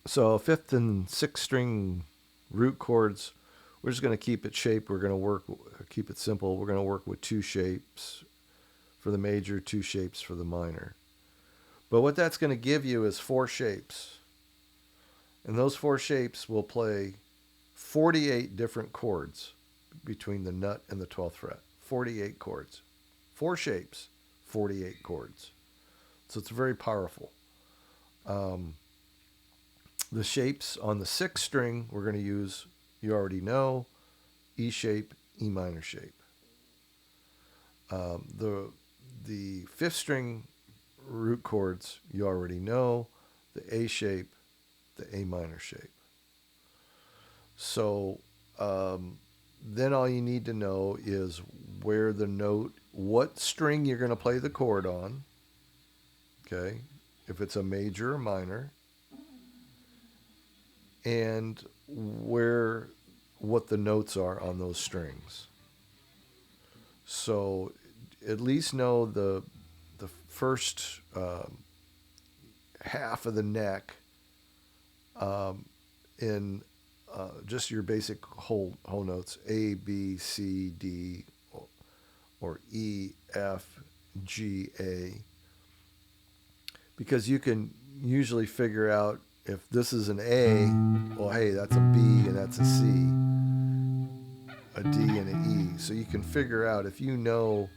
So fifth and sixth string root chords, we're just going to keep it shaped. We're going to keep it simple. We're going to work with two shapes for the major, two shapes for the minor. But what that's going to give you is four shapes. And those four shapes will play 48 different chords between the nut and the 12th fret. 48 chords. Four shapes, 48 chords. So it's very powerful. Um, the shapes on the sixth string we're going to use, you already know, E shape, E minor shape. The fifth string root chords you already know, the A shape, the A minor shape. So then all you need to know is where the note, what string you're going to play the chord on. Okay, if it's a major or minor, and what the notes are on those strings. So at least know the first half of the neck in just your basic whole notes: A, B, C, D, or E, F, G, A, because you can usually figure out if this is an A, well, hey, that's a B and that's a C, a D and an E. So you can figure out if you know,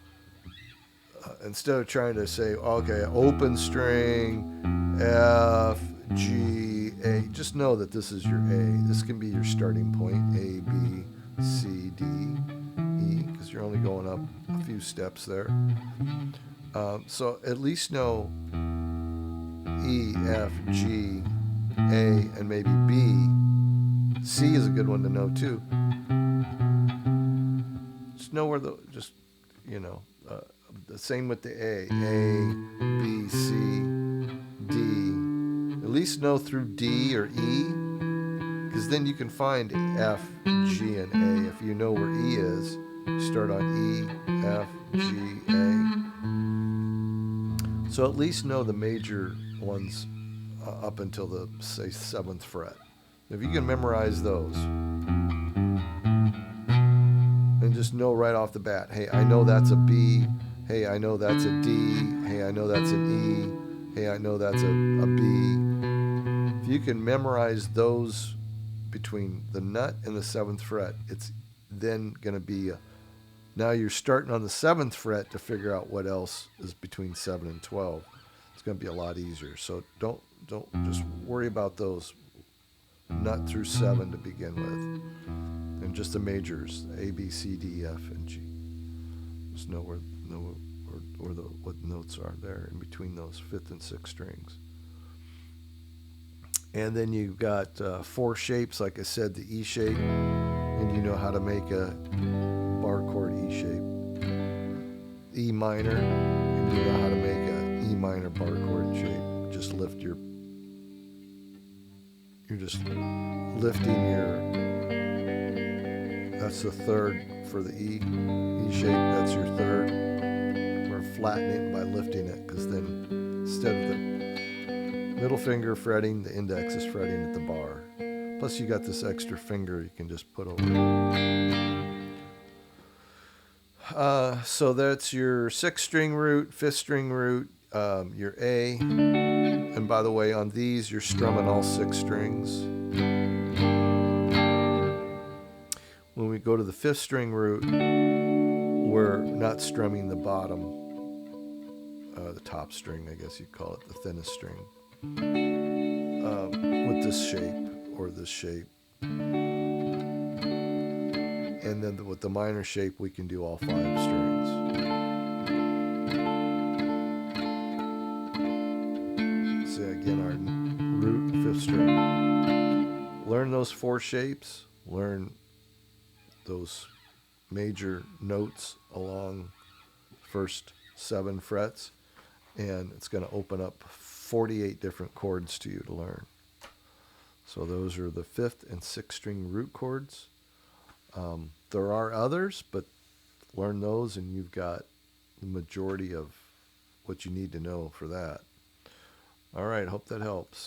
instead of trying to say, okay, open string, F, G, A, just know that this is your A. This can be your starting point, A, B, C, D, E, because you're only going up a few steps there. So at least know E, F, G, A, and maybe B. C is a good one to know too. Just know where you know, the same with the A. A, B, C, D. At least know through D or E, because then you can find F, G, and A. If you know where E is, start on E, F, G, A. So at least know the major ones up until the, say, 7th fret. If you can memorize those, and just know right off the bat, hey, I know that's a B. Hey, I know that's a D. Hey, I know that's an E. Hey, I know that's a B. If you can memorize those between the nut and the 7th fret, it's then going to be now you're starting on the 7th fret to figure out what else is between 7 and 12. It's going to be a lot easier. So don't just worry about those nut through 7 to begin with, and just the majors: A, B, C, D, F, and G. Just know where what notes are there in between those 5th and 6th strings. And then you've got four shapes, like I said, the E shape, and you know how to make a bar chord E shape. E minor, and you know how to make a E minor bar chord shape. Just you're just lifting that's the third for the E shape, that's your third. We're flattening it by lifting it, because then instead of the middle finger fretting, the index is fretting at the bar. Plus you got this extra finger you can just put over it. So that's your 6th string root, 5th string root, your A. And by the way, on these, you're strumming all 6 strings. When we go to the 5th string root, we're not strumming the bottom, the top string, I guess you'd call it, the thinnest string, with this shape or this shape. And then with the minor shape, we can do all 5 strings. So again, our root, 5th string. Learn those 4 shapes. Learn those major notes along first 7 frets, and it's going to open up 48 different chords to you to learn. So those are the 5th and 6th string root chords. There are others, but learn those and you've got the majority of what you need to know for that. All right, hope that helps.